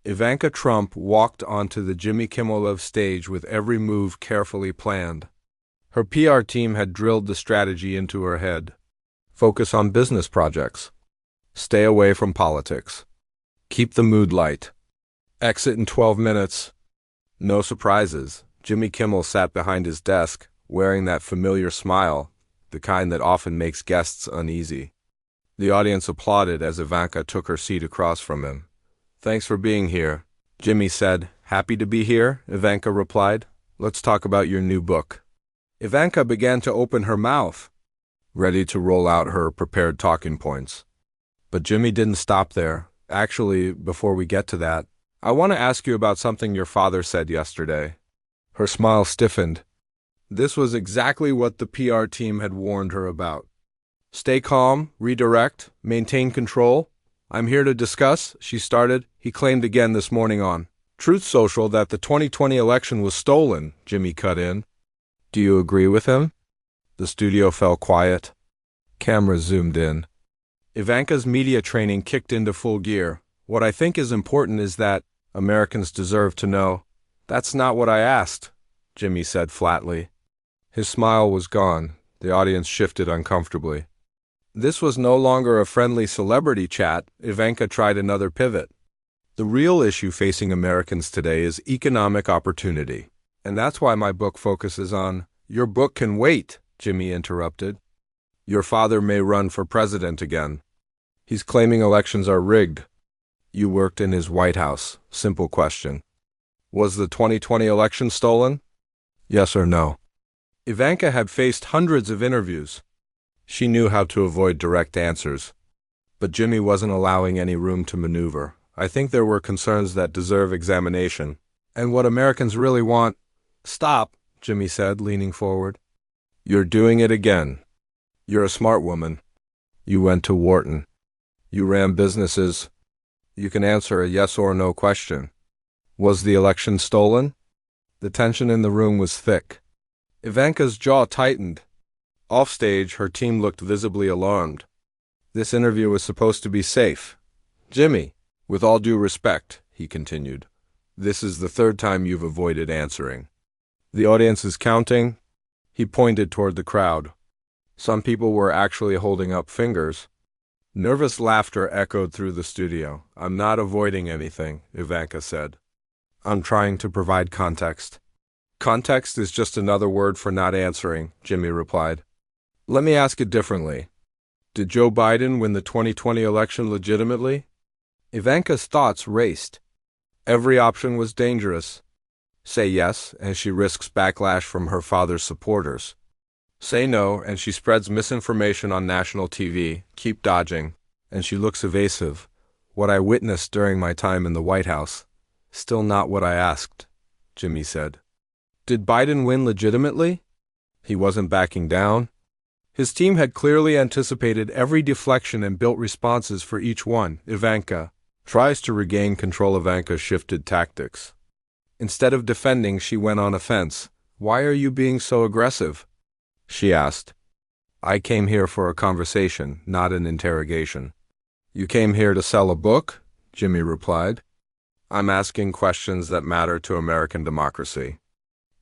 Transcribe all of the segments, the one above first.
Ivanka Trump walked onto the Jimmy Kimmel stage with every move carefully planned. Her PR team had drilled the strategy into her head. Focus on business projects. Stay away from politics. Keep the mood light. Exit in 12 minutes. No surprises. Jimmy Kimmel sat behind his desk, wearing that familiar smile, the kind that often makes guests uneasy. The audience applauded as Ivanka took her seat across from him. "Thanks for being here," Jimmy said. "Happy to be here," Ivanka replied. "Let's talk about your new book." Ivanka began to open her mouth, ready to roll out her prepared talking points. But Jimmy didn't stop there. "Actually, before we get to that, I want to ask you about something your father said yesterday." Her smile stiffened. This was exactly what the PR team had warned her about. "Stay calm, redirect, maintain control. I'm here to discuss," she started. "He claimed again this morning on Truth Social that the 2020 election was stolen," Jimmy cut in. "Do you agree with him?" The studio fell quiet. Cameras zoomed in. Ivanka's media training kicked into full gear. "What I think is important is that Americans deserve to know." "That's not what I asked," Jimmy said flatly. His smile was gone. The audience shifted uncomfortably. This was no longer a friendly celebrity chat. Ivanka tried another pivot. "The real issue facing Americans today is economic opportunity. And that's why my book focuses on—" "Your book can wait," Jimmy interrupted. "Your father may run for president again. He's claiming elections are rigged. You worked in his White House. Simple question. Was the 2020 election stolen? Yes or no?" Ivanka had faced hundreds of interviews. She knew how to avoid direct answers. But Jimmy wasn't allowing any room to maneuver. "I think there were concerns that deserve examination. And what Americans really want—" "Stop," Jimmy said, leaning forward. "You're doing it again. You're a smart woman. You went to Wharton. You ran businesses. You can answer a yes or no question. Was the election stolen?" The tension in the room was thick. Ivanka's jaw tightened. Offstage, her team looked visibly alarmed. This interview was supposed to be safe. "Jimmy, with all due respect," he continued, "this is the third time you've avoided answering. The audience is counting." He pointed toward the crowd. Some people were actually holding up fingers. Nervous laughter echoed through the studio. "I'm not avoiding anything," Ivanka said. "I'm trying to provide context." "Context is just another word for not answering," Jimmy replied. "Let me ask it differently. Did Joe Biden win the 2020 election legitimately?" Ivanka's thoughts raced. Every option was dangerous. Say yes, and she risks backlash from her father's supporters. Say no, and she spreads misinformation on national TV. Keep dodging, and she looks evasive. "What I witnessed during my time in the White House. Still not what I asked," Jimmy said. "Did Biden win legitimately?" He wasn't backing down. His team had clearly anticipated every deflection and built responses for each one. Ivanka tries to regain control. Ivanka shifted tactics. Instead of defending, she went on offense. "Why are you being so aggressive?" she asked. "I came here for a conversation, not an interrogation." "You came here to sell a book?" Jimmy replied. "I'm asking questions that matter to American democracy.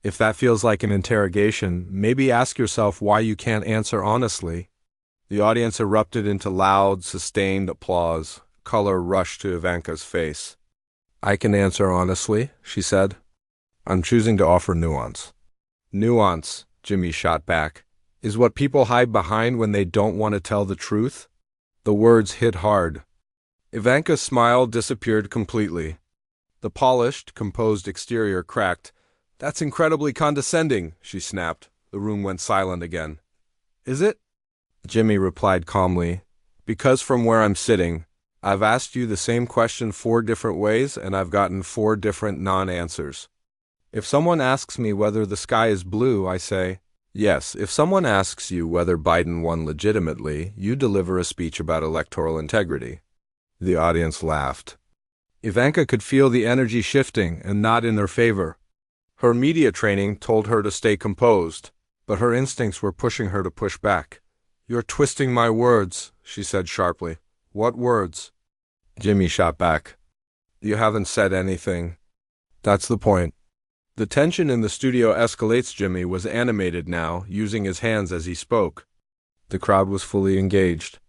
If that feels like an interrogation, maybe ask yourself why you can't answer honestly." The audience erupted into loud, sustained applause. Color rushed to Ivanka's face. "I can answer honestly," she said. "I'm choosing to offer nuance." "Nuance," Jimmy shot back, "is what people hide behind when they don't want to tell the truth." The words hit hard. Ivanka's smile disappeared completely. The polished, composed exterior cracked. "That's incredibly condescending," she snapped. The room went silent again. "Is it?" Jimmy replied calmly. "Because from where I'm sitting, I've asked you the same question 4 different ways, and I've gotten 4 different non-answers. If someone asks me whether the sky is blue, I say, yes. If someone asks you whether Biden won legitimately, you deliver a speech about electoral integrity." The audience laughed. Ivanka could feel the energy shifting and not in their favor. Her media training told her to stay composed, but her instincts were pushing her to push back. "You're twisting my words," she said sharply. "What words?" Jimmy shot back. You haven't said anything. That's the point. The tension in the studio escalates. Jimmy was animated now, using his hands as he spoke. The crowd was fully engaged.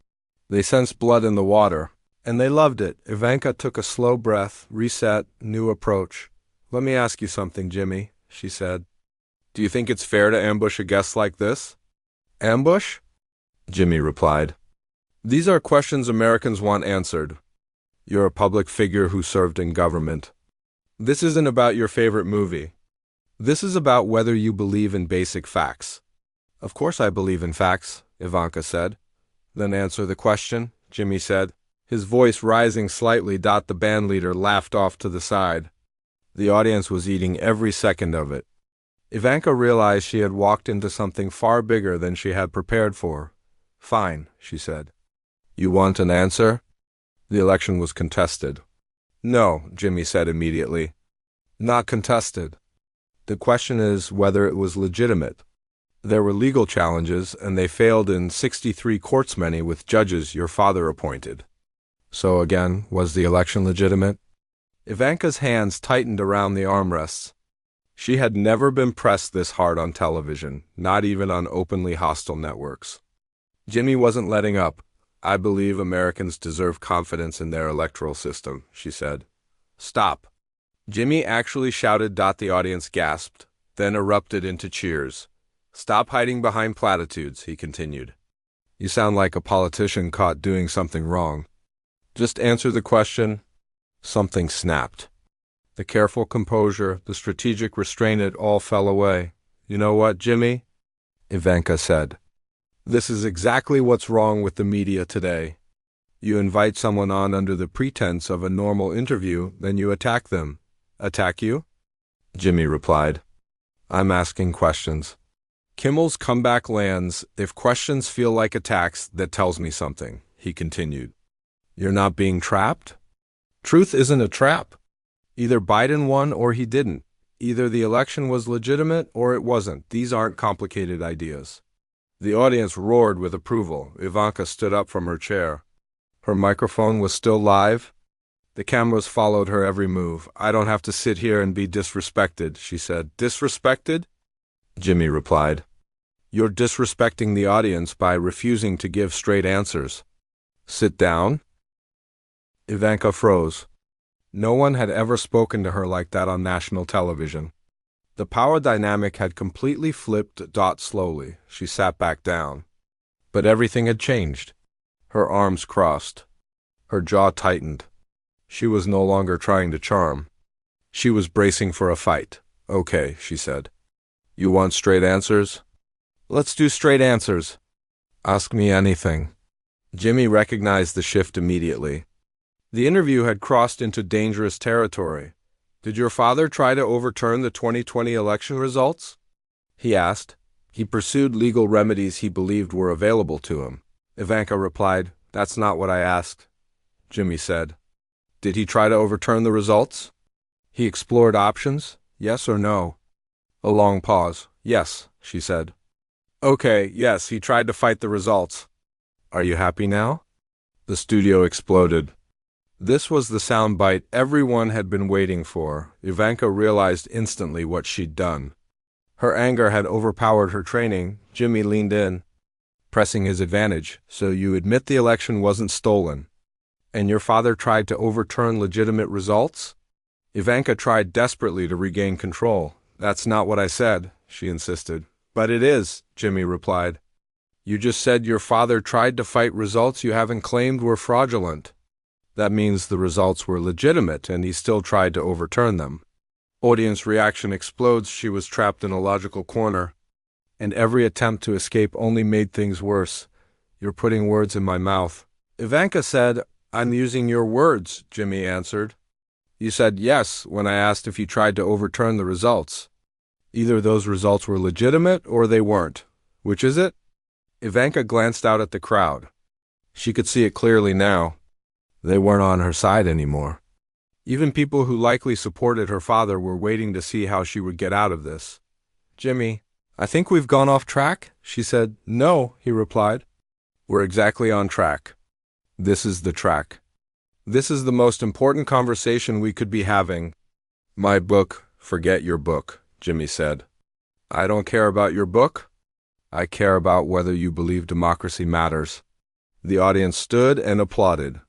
They sensed blood in the water, and they loved it. Ivanka took a slow breath, reset, new approach. Let me ask you something, Jimmy, she said. Do you think it's fair to ambush a guest like this? Ambush? Jimmy replied. These are questions Americans want answered. You're a public figure who served in government. This isn't about your favorite movie. This is about whether you believe in basic facts. Of course I believe in facts, Ivanka said. Then answer the question, Jimmy said. His voice rising slightly. The bandleader laughed off to the side. The audience was eating every second of it. Ivanka realized she had walked into something far bigger than she had prepared for. Fine, she said. You want an answer? The election was contested. No, Jimmy said immediately. Not contested. The question is whether it was legitimate. There were legal challenges, and they failed in 63 courts, many with judges your father appointed. So again, was the election legitimate? Ivanka's hands tightened around the armrests. She had never been pressed this hard on television, not even on openly hostile networks. Jimmy wasn't letting up. I believe Americans deserve confidence in their electoral system, she said. Stop. Jimmy actually shouted. The audience gasped, then erupted into cheers. Stop hiding behind platitudes, he continued. You sound like a politician caught doing something wrong. Just answer the question. Something snapped. The careful composure, the strategic restraint, it all fell away. You know what, Jimmy? Ivanka said. This is exactly what's wrong with the media today. You invite someone on under the pretense of a normal interview, then you attack them. Attack you? Jimmy replied. I'm asking questions. Kimmel's comeback lands. If questions feel like attacks, that tells me something, he continued. You're not being trapped? Truth isn't a trap. Either Biden won or he didn't. Either the election was legitimate or it wasn't. These aren't complicated ideas. The audience roared with approval. Ivanka stood up from her chair. Her microphone was still live. The cameras followed her every move. I don't have to sit here and be disrespected, she said. Disrespected? Jimmy replied. You're disrespecting the audience by refusing to give straight answers. Sit down. Ivanka froze. No one had ever spoken to her like that on national television. The power dynamic had completely flipped. Slowly, she sat back down. But everything had changed. Her arms crossed. Her jaw tightened. She was no longer trying to charm. She was bracing for a fight. Okay, she said. You want straight answers? Let's do straight answers. Ask me anything. Jimmy recognized the shift immediately. The interview had crossed into dangerous territory. Did your father try to overturn the 2020 election results? He asked. He pursued legal remedies he believed were available to him. Ivanka replied, That's not what I asked. Jimmy said, Did he try to overturn the results? He explored options, yes or no? A long pause. Yes, she said. Okay, yes, he tried to fight the results. Are you happy now? The studio exploded. This was the soundbite everyone had been waiting for. Ivanka realized instantly what she'd done. Her anger had overpowered her training. Jimmy leaned in, pressing his advantage. So you admit the election wasn't stolen, and your father tried to overturn legitimate results? Ivanka tried desperately to regain control. That's not what I said, she insisted. But it is, Jimmy replied. You just said your father tried to fight results you haven't claimed were fraudulent. That means the results were legitimate and he still tried to overturn them. Audience reaction explodes. She was trapped in a logical corner, and every attempt to escape only made things worse. You're putting words in my mouth. Ivanka said, I'm using your words, Jimmy answered. You said yes when I asked if you tried to overturn the results. Either those results were legitimate or they weren't. Which is it? Ivanka glanced out at the crowd. She could see it clearly now. They weren't on her side anymore. Even people who likely supported her father were waiting to see how she would get out of this. Jimmy, I think we've gone off track, she said. No, he replied. We're exactly on track. This is the track. This is the most important conversation we could be having. My book, forget your book, Jimmy said. I don't care about your book. I care about whether you believe democracy matters. The audience stood and applauded.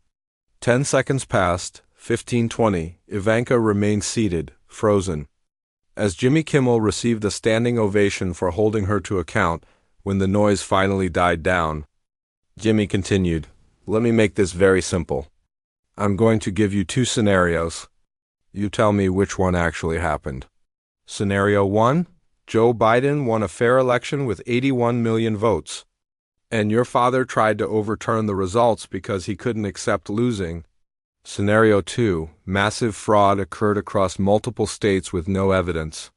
10 seconds passed, 15, 20. Ivanka remained seated, frozen. As Jimmy Kimmel received a standing ovation for holding her to account, when the noise finally died down, Jimmy continued, "Let me make this very simple. I'm going to give you two scenarios. You tell me which one actually happened. Scenario 1, Joe Biden won a fair election with 81 million votes, and your father tried to overturn the results because he couldn't accept losing. Scenario 2, massive fraud occurred across multiple states with no evidence.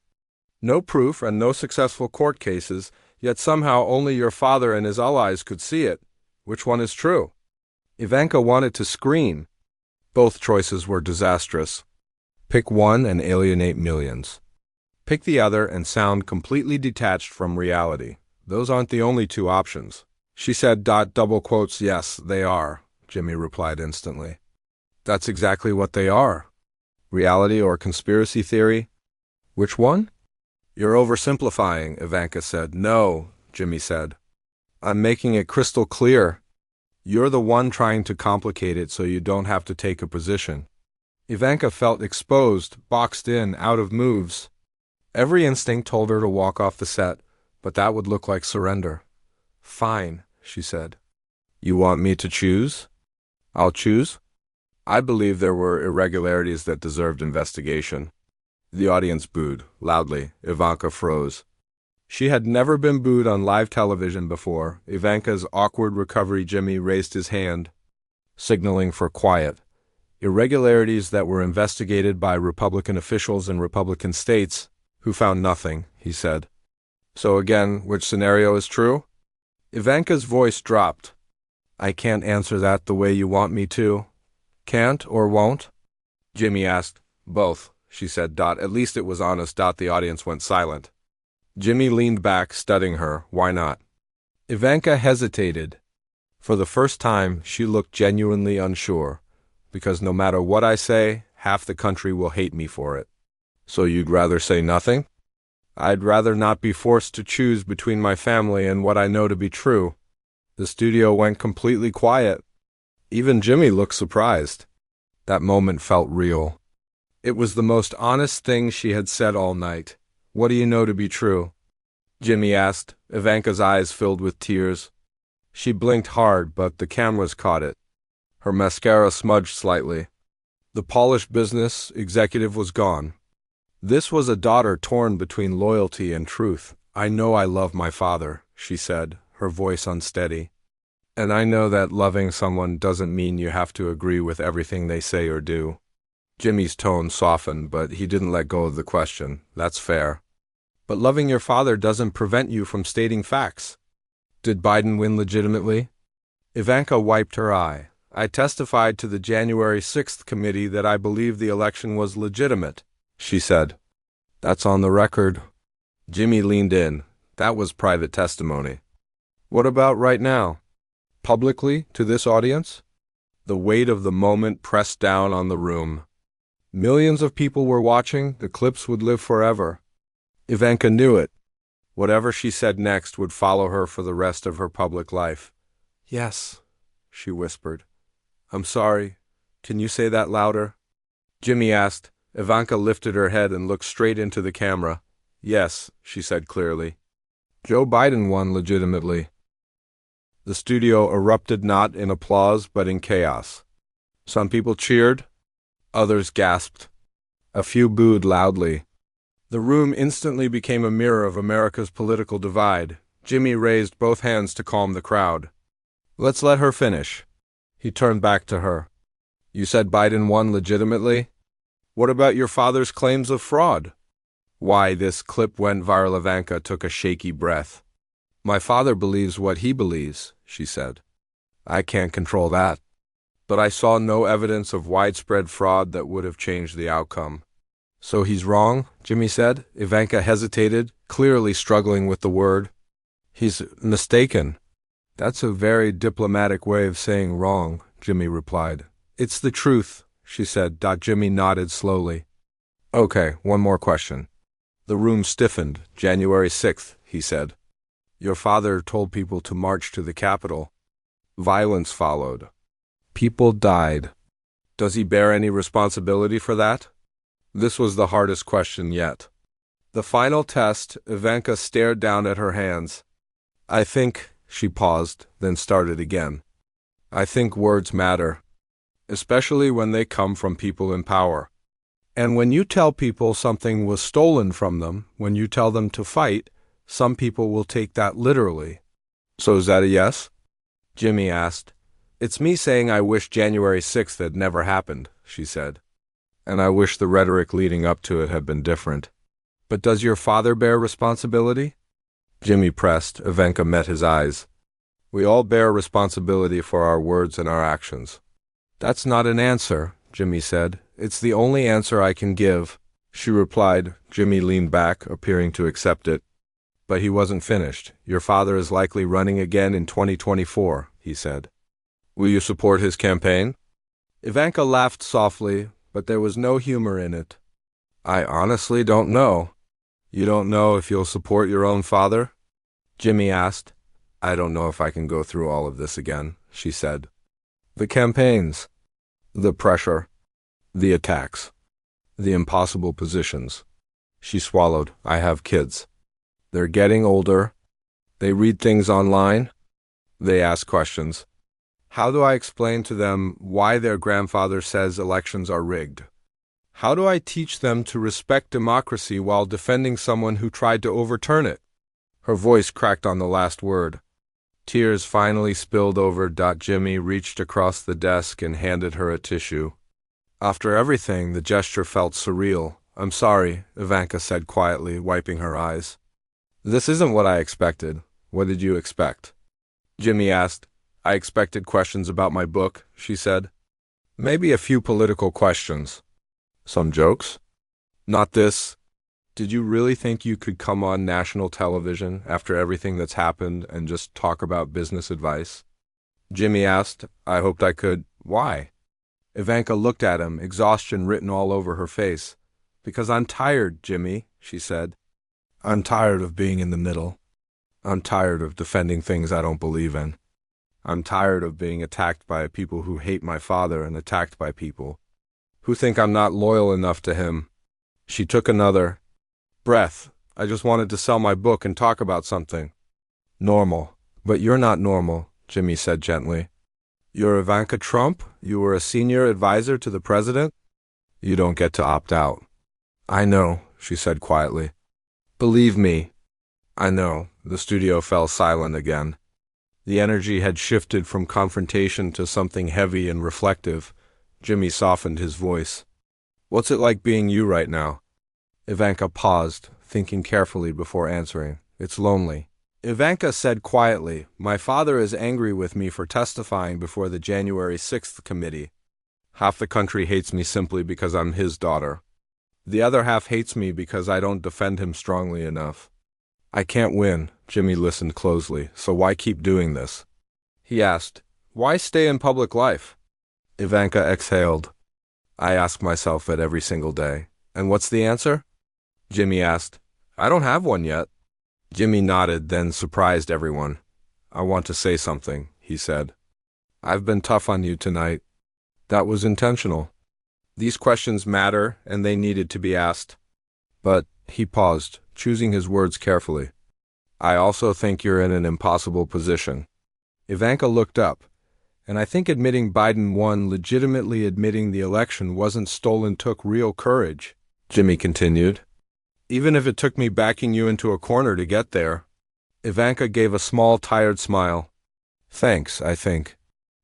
No proof and no successful court cases, yet somehow only your father and his allies could see it. Which one is true?" Ivanka wanted to scream. Both choices were disastrous. Pick one and alienate millions. Pick the other and sound completely detached from reality. Those aren't the only two options. She said, double quotes, "Yes, they are," Jimmy replied instantly. "That's exactly what they are. Reality or conspiracy theory? Which one?" "You're oversimplifying," Ivanka said. "No," Jimmy said. "I'm making it crystal clear. You're the one trying to complicate it so you don't have to take a position." Ivanka felt exposed, boxed in, out of moves. Every instinct told her to walk off the set, but that would look like surrender. "Fine," she said. "You want me to choose? I'll choose. I believe there were irregularities that deserved investigation." The audience booed, loudly. Ivanka froze. She had never been booed on live television before. Ivanka's awkward recovery. Jimmy raised his hand, signaling for quiet. "Irregularities that were investigated by Republican officials in Republican states, who found nothing," he said. "So again, which scenario is true?" Ivanka's voice dropped. "I can't answer that the way you want me to." "Can't or won't?" Jimmy asked. "Both," she said. At least it was honest. The audience went silent. Jimmy leaned back, studying her. "Why not?" Ivanka hesitated. For the first time, she looked genuinely unsure. "Because no matter what I say, half the country will hate me for it." "So you'd rather say nothing?" "I'd rather not be forced to choose between my family and what I know to be true." The studio went completely quiet. Even Jimmy looked surprised. That moment felt real. It was the most honest thing she had said all night. "What do you know to be true?" Jimmy asked. Ivanka's eyes filled with tears. She blinked hard, but the cameras caught it. Her mascara smudged slightly. The polished business executive was gone. This was a daughter torn between loyalty and truth. "I know I love my father," she said, her voice unsteady. "And I know that loving someone doesn't mean you have to agree with everything they say or do." Jimmy's tone softened, but he didn't let go of the question. "That's fair. But loving your father doesn't prevent you from stating facts." "Did Biden win legitimately?" Ivanka wiped her eye. "I testified to the January 6th committee that I believe the election was legitimate," she said. "That's on the record." Jimmy leaned in. "That was private testimony." "What about right now? Publicly, to this audience?" The weight of the moment pressed down on the room. Millions of people were watching. The clips would live forever. Ivanka knew it. Whatever she said next would follow her for the rest of her public life. "Yes," she whispered. "I'm sorry. Can you say that louder?" Jimmy asked. Ivanka lifted her head and looked straight into the camera. "Yes," she said clearly. "Joe Biden won legitimately." The studio erupted not in applause but in chaos. Some people cheered. Others gasped. A few booed loudly. The room instantly became a mirror of America's political divide. Jimmy raised both hands to calm the crowd. "Let's let her finish." He turned back to her. "You said Biden won legitimately? What about your father's claims of fraud?" "Why, this clip went viral." Ivanka took a shaky breath. "My father believes what he believes," she said. "I can't control that. But I saw no evidence of widespread fraud that would have changed the outcome." "So he's wrong?" Jimmy said. Ivanka hesitated, clearly struggling with the word. "He's mistaken." "That's a very diplomatic way of saying wrong," Jimmy replied. It's the truth, she said. Jimmy nodded slowly. Okay, one more question. The room stiffened. January 6th, he said. Your father told people to march to the Capitol. Violence followed. People died. Does he bear any responsibility for that? This was the hardest question yet. The final test, Ivanka stared down at her hands. I think, she paused, then started again. I think words matter, especially when they come from people in power. And when you tell people something was stolen from them, when you tell them to fight, some people will take that literally. So is that a yes? Jimmy asked. It's me saying I wish January 6th had never happened, she said. And I wish the rhetoric leading up to it had been different. But does your father bear responsibility? Jimmy pressed. Ivanka met his eyes. We all bear responsibility for our words and our actions. That's not an answer, Jimmy said. It's the only answer I can give, she replied. Jimmy leaned back, appearing to accept it. But he wasn't finished. Your father is likely running again in 2024, he said. Will you support his campaign? Ivanka laughed softly, but there was no humor in it. I honestly don't know. You don't know if you'll support your own father? Jimmy asked. I don't know if I can go through all of this again, she said. The campaigns, the pressure, the attacks, the impossible positions. She swallowed. I have kids. They're getting older. They read things online. They ask questions. How do I explain to them why their grandfather says elections are rigged? How do I teach them to respect democracy while defending someone who tried to overturn it? Her voice cracked on the last word. Tears finally spilled over. Jimmy reached across the desk and handed her a tissue. After everything, the gesture felt surreal. I'm sorry, Ivanka said quietly, wiping her eyes. This isn't what I expected. What did you expect? Jimmy asked. I expected questions about my book, she said. Maybe a few political questions. Some jokes? Not this. Did you really think you could come on national television after everything that's happened and just talk about business advice? Jimmy asked. I hoped I could. Why? Ivanka looked at him, exhaustion written all over her face. Because I'm tired, Jimmy, she said. I'm tired of being in the middle. I'm tired of defending things I don't believe in. I'm tired of being attacked by people who hate my father and attacked by people who think I'm not loyal enough to him. She took another breath. I just wanted to sell my book and talk about something. Normal. But you're not normal, Jimmy said gently. You're Ivanka Trump? You were a senior advisor to the president? You don't get to opt out. I know, she said quietly. Believe me. I know. The studio fell silent again. The energy had shifted from confrontation to something heavy and reflective. Jimmy softened his voice. What's it like being you right now? Ivanka paused, thinking carefully before answering. It's lonely. Ivanka said quietly, My father is angry with me for testifying before the January 6th committee. Half the country hates me simply because I'm his daughter. The other half hates me because I don't defend him strongly enough. I can't win. Jimmy listened closely. So why keep doing this? He asked. Why stay in public life? Ivanka exhaled. I ask myself that every single day. And what's the answer? Jimmy asked. I don't have one yet. Jimmy nodded, then surprised everyone. I want to say something, he said. I've been tough on you tonight. That was intentional. These questions matter, and they needed to be asked. But, he paused, choosing his words carefully. I also think you're in an impossible position. Ivanka looked up, and I think admitting Biden won, legitimately admitting the election wasn't stolen, took real courage, Jimmy continued. Even if it took me backing you into a corner to get there. Ivanka gave a small, tired smile. Thanks, I think.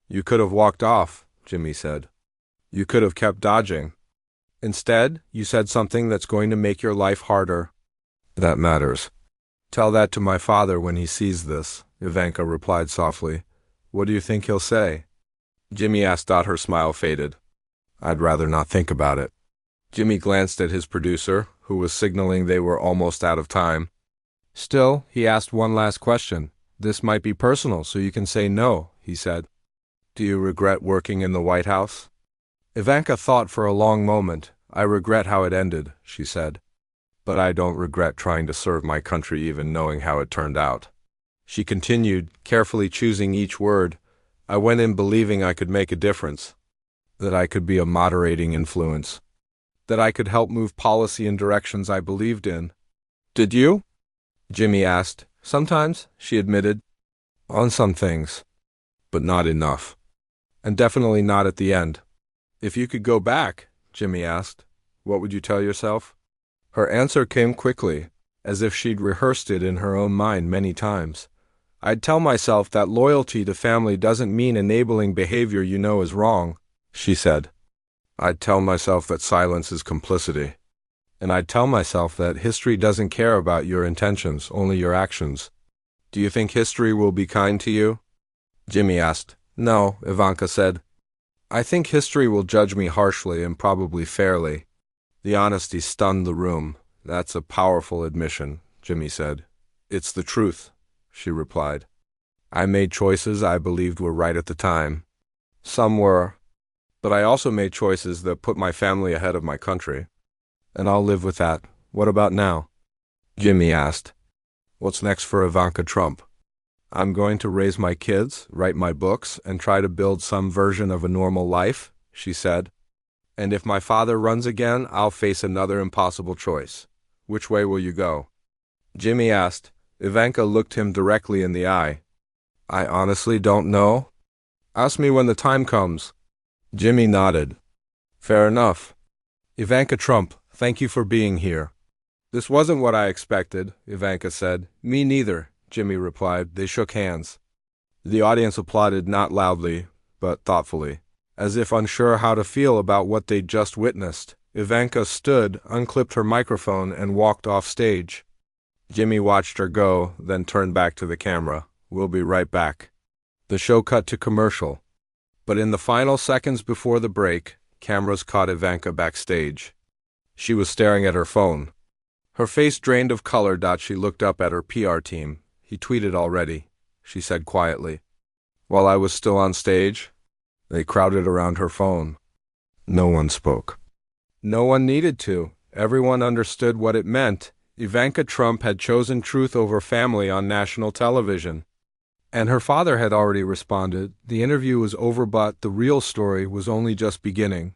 You could have walked off, Jimmy said. You could have kept dodging. Instead, you said something that's going to make your life harder. That matters. Tell that to my father when he sees this, Ivanka replied softly. What do you think he'll say? Jimmy asked. Her smile faded. I'd rather not think about it. Jimmy glanced at his producer, who was signaling they were almost out of time. Still, he asked one last question. This might be personal, so you can say no, he said. Do you regret working in the White House? Ivanka thought for a long moment. I regret how it ended, she said. But I don't regret trying to serve my country even knowing how it turned out. She continued, carefully choosing each word. I went in believing I could make a difference, that I could be a moderating influence, that I could help move policy in directions I believed in. Did you? Jimmy asked. Sometimes, she admitted. On some things. But not enough. And definitely not at the end. If you could go back, Jimmy asked, what would you tell yourself? Her answer came quickly, as if she'd rehearsed it in her own mind many times. I'd tell myself that loyalty to family doesn't mean enabling behavior you know is wrong, she said. I'd tell myself that silence is complicity. And I'd tell myself that history doesn't care about your intentions, only your actions. Do you think history will be kind to you? Jimmy asked. No, Ivanka said. I think history will judge me harshly and probably fairly. The honesty stunned the room. That's a powerful admission, Jimmy said. It's the truth, she replied. I made choices I believed were right at the time. Some were, but I also made choices that put my family ahead of my country. And I'll live with that. What about now? Jimmy asked. What's next for Ivanka Trump? I'm going to raise my kids, write my books, and try to build some version of a normal life, she said. And if my father runs again, I'll face another impossible choice. Which way will you go? Jimmy asked. Ivanka looked him directly in the eye. I honestly don't know. Ask me when the time comes. Jimmy nodded. Fair enough. Ivanka Trump, thank you for being here. This wasn't what I expected, Ivanka said. Me neither, Jimmy replied. They shook hands. The audience applauded not loudly, but thoughtfully. As if unsure how to feel about what they'd just witnessed, Ivanka stood, unclipped her microphone, and walked off stage. Jimmy watched her go, then turned back to the camera. We'll be right back. The show cut to commercial. But in the final seconds before the break, cameras caught Ivanka backstage. She was staring at her phone. Her face drained of color. She looked up at her PR team. He tweeted already, she said quietly. While I was still on stage, they crowded around her phone. No one spoke. No one needed to. Everyone understood what it meant. Ivanka Trump had chosen truth over family on national television. And her father had already responded. The interview was over, but the real story was only just beginning.